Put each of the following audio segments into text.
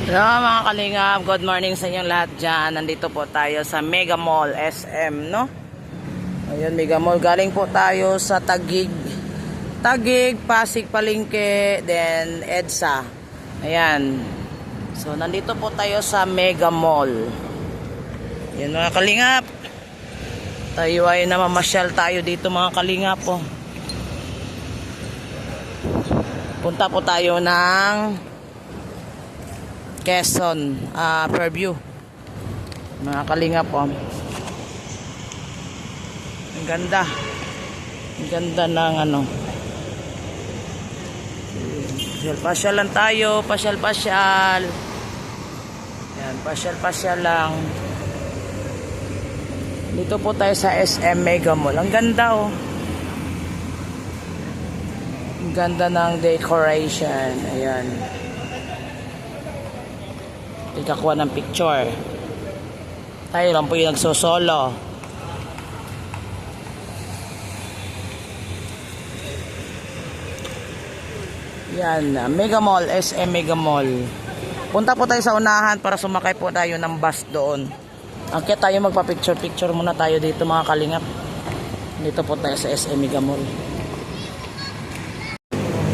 Hello mga kalingap, good morning sa inyong lahat dyan. Nandito po tayo sa Mega Mall SM, no? Ayun, Mega Mall. Galing po tayo sa Taguig, Pasig, Palengke, then EDSA. Ayan. So, nandito po tayo sa Mega Mall. Ayan mga kalingap. Tayo ay namamasyal tayo dito mga kalingap po. Punta po tayo ng Quezon, Fairview. Mga kalingap po. Ang ganda. Ang ganda ng ano. Pasyal lang tayo, pasyal. Yan, pasyal lang. Dito po tayo sa SM Mega Mall. Ang ganda oh. Ang ganda ng decoration. Ayan. Ikakuha ng picture. Tayo lang po yung nagsosolo. Yan, Mega Mall, SM Mega Mall. Punta po tayo sa unahan para sumakay po tayo ng bus doon. Akit tayo magpa-picture muna tayo dito mga kalingap. Dito po tayo sa SM Mega Mall.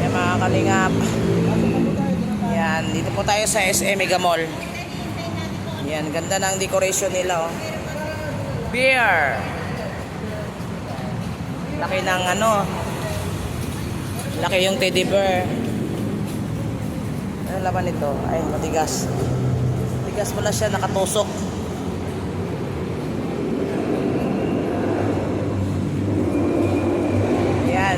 Yan mga kalingap. Yan, dito po tayo sa SM Mega Mall. Yan, ganda ng decoration nila oh. Beer. Laki ng ano. Laki yung teddy bear. Ano laman nito? Ay, matigas. Matigas pala siya, nakatusok. Yan.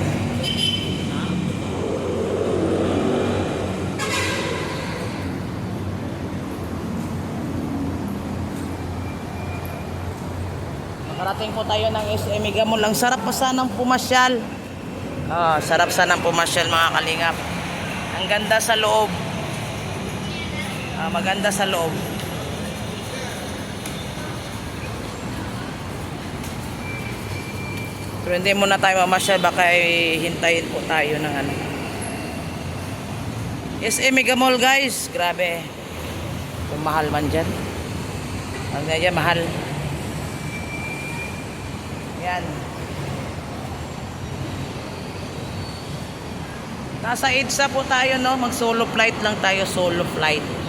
Nakarating po tayo ng SM Mega Mall. Ang sarap pa sanang pumasyal. Sarap sanang pumasyal mga kalingap. Ang ganda sa loob. Maganda sa loob. Pero hindi muna tayo mamasyal, baka hintayin po tayo ng ano. SM Mega Mall guys, grabe. Kung mahal man dyan. Ang ganyan, mahal. Yan. Nasa EDSA po tayo, no? Mag solo flight lang tayo, solo flight.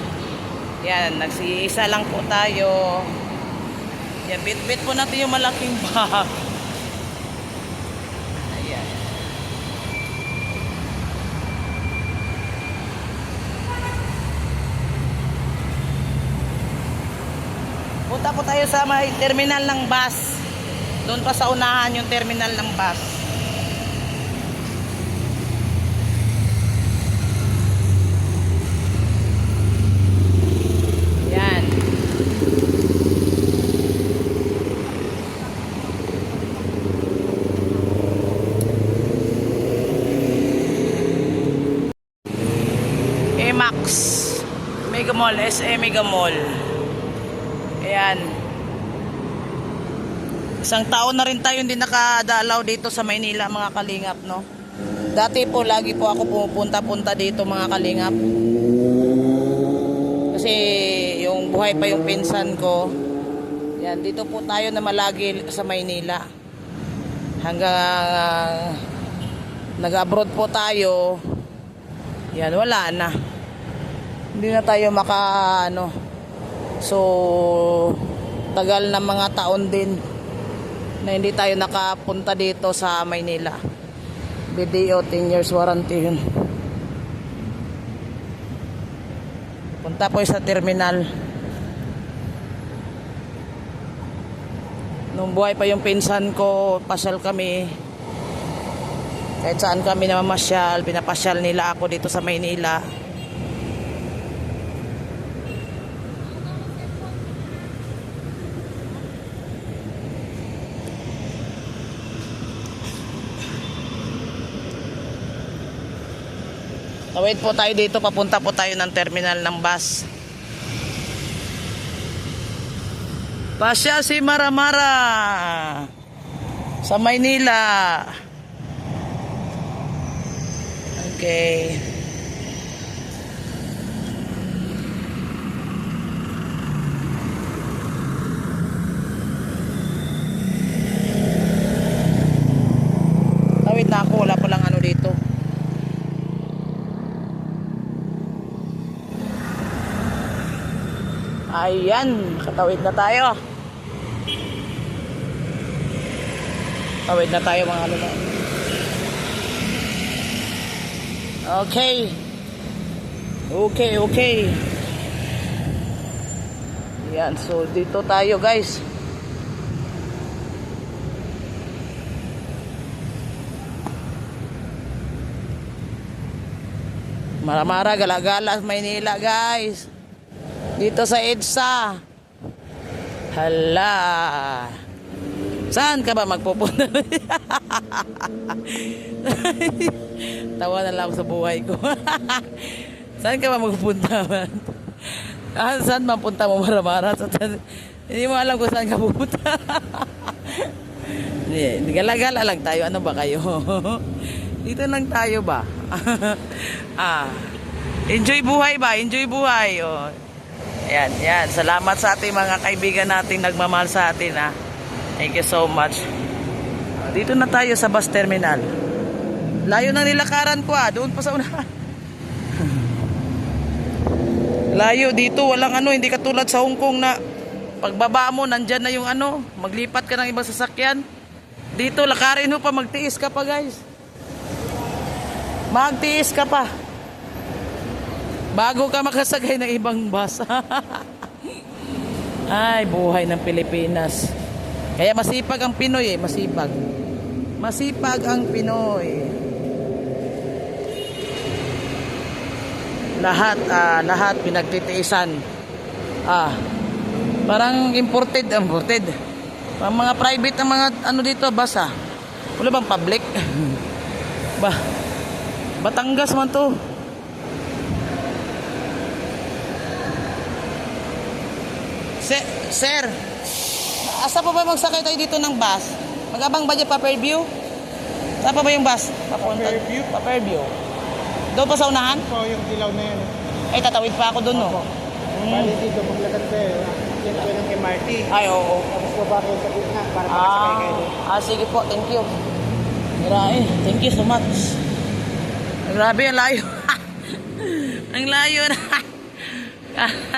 Yan, nagsiisa lang po tayo. Yan, bit po natin yung malaking bag. Ayan. Punta po tayo sa may terminal ng bus. Doon pa sa unahan yung terminal ng bus. Yan. EMAX Mega Mall, SM Mega Mall. Ayan. Isang taon na rin tayo hindi nakadalaw dito sa Maynila mga kalingap, no? Dati po, lagi po ako pumupunta-punta dito mga kalingap. Kasi yung buhay pa yung pinsan ko. Yan, dito po tayo na malagi sa Maynila. Hanggang nag-abroad po tayo. Yan, wala na. Hindi na tayo ano. So, tagal na mga taon din na hindi tayo nakapunta dito sa Maynila. BDO 10 years warranty yun. Punta po sa terminal. Nung buhay pa yung pinsan ko, pasyal kami. Kahit saan kami namamasyal, pinapasyal nila ako dito sa Maynila. Wait po tayo dito, papunta po tayo ng terminal ng bus. Pasya si Maramara sa Maynila. Okay. Ayan, katawid na tayo. Tawid na tayo mga ano. Okay. Okay. Yan, so dito tayo guys. Maramara, Galagala, Maynila guys. Dito sa EDSA. Hala. Saan ka ba magpupunta? Tawa na lang ako sa buhay ko. Saan ka ba magpupunta man? Saan mapunta mo Maramara? Hindi mo alam kung saan ka pupunta. Gala-gala lang tayo. Ano ba kayo? Dito lang tayo ba? Enjoy buhay ba? Enjoy buhay. Oh. Yan. Salamat sa ating mga kaibigan nating nagmamahal sa atin. Thank you so much. Dito na tayo sa bus terminal. Layo ng nilakaran ko doon pa sa unahan. Layo dito, walang hindi katulad sa Hong Kong na pagbaba mo, nandyan na yung maglipat ka ng ibang sasakyan. Dito, lakarin mo pa, magtiis ka pa guys. Magtiis ka pa. Bago ka makasagay ng ibang bus. Ay, buhay ng Pilipinas. Kaya masipag ang Pinoy masipag. Masipag ang Pinoy. Lahat pinagtitiisan. Parang imported. Ang mga private ang mga dito bus Wala bang public? Batangas man to. Sir, asa pa ba magsakay tayo dito ng bus? Mag-abang ba dyan pa Fairview? Saan pa ba yung bus? Papunta? Pa Fairview. Doon pa sa unahan? Oo, yung ilaw na yan. Ay, tatawid pa ako doon, no? Bali dito, maglakad kayo. Yan ko ng MRT. Ay, oo. Tapos baba kayo sa gitna para makasakay kayo doon. Sige po, thank you. Thank you so much. Grabe, ang layo. Ang layo na.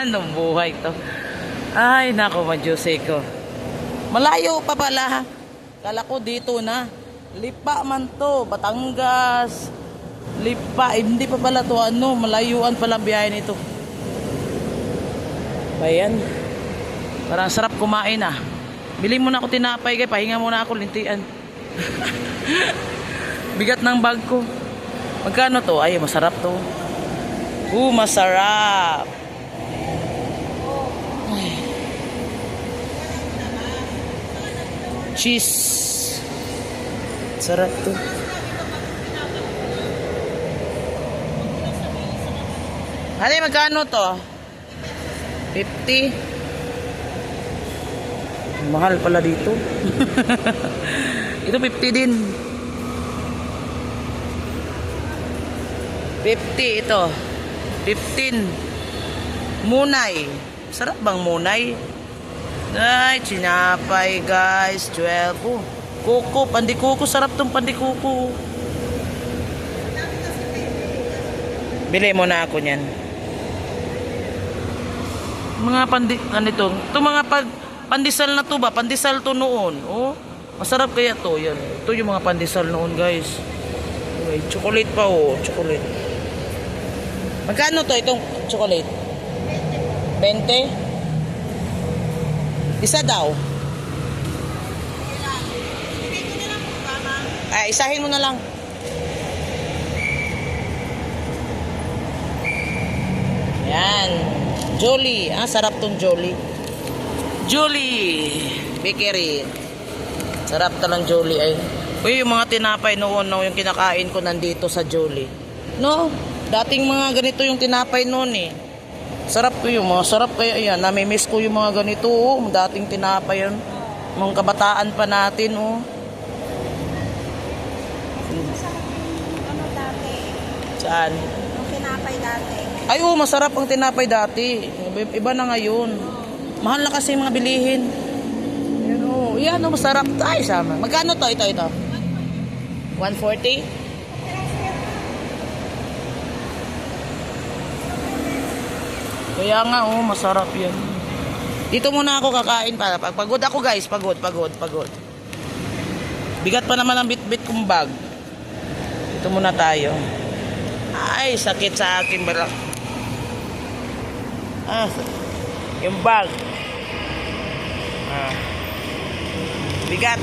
Anong buhay to? Ay, nako, Diyos ko. Malayo pa pala. Kala ko dito na. Lipa man to, Batangas. Lipa, hindi pa pala to malayuan pala biyahe nito. Bayan. Parang sarap kumain Bili mo na ako tinapay, guys. Pahinga muna ako, lintian. Bigat ng bag ko. Magkano to? Ay, masarap to. Masarap. Ay. Cheese. Sarap to. Hani, magkano to? 50. Mahal pala dito. Ito 50 din. 50 ito. 15. Munay. Sarap bang munay? Ay, tinapay guys. 12. Kuko, pandikuko. Sarap tong pandikuko. Bili mo na ako niyan. Mga ito mga pandesal na to ba? Pandesal to noon. Masarap kaya to. Yan. Ito yung mga pandesal noon guys. Okay, chocolate pa chocolate. Magkano to itong chocolate? 20? Isa daw. Isahin mo na lang. Yan. Jolie. Sarap tong Jolie. Jolie Bakery. Sarap talang Jolie ay. Yung mga tinapay noon yung kinakain ko nandito sa Jolie. No? Dating mga ganito yung tinapay noon Sarap ko yung mga sarap kaya yan. Nami-miss ko yung mga ganito dating tinapay yun. Mga kabataan pa natin Dati? Saan? Yung tinapay dati. Ay masarap ang tinapay dati. Iba na ngayon. Mahal na kasi mga bilihin. Yan masarap. Ay, sama. Magkano to? Ito. 140? Kaya nga masarap yan. Dito muna ako kakain para pagod ako guys. Pagod. Bigat pa naman ang bit-bit kong bag. Dito muna tayo. Ay, sakit sa akin balak. Yung bag. Bigat.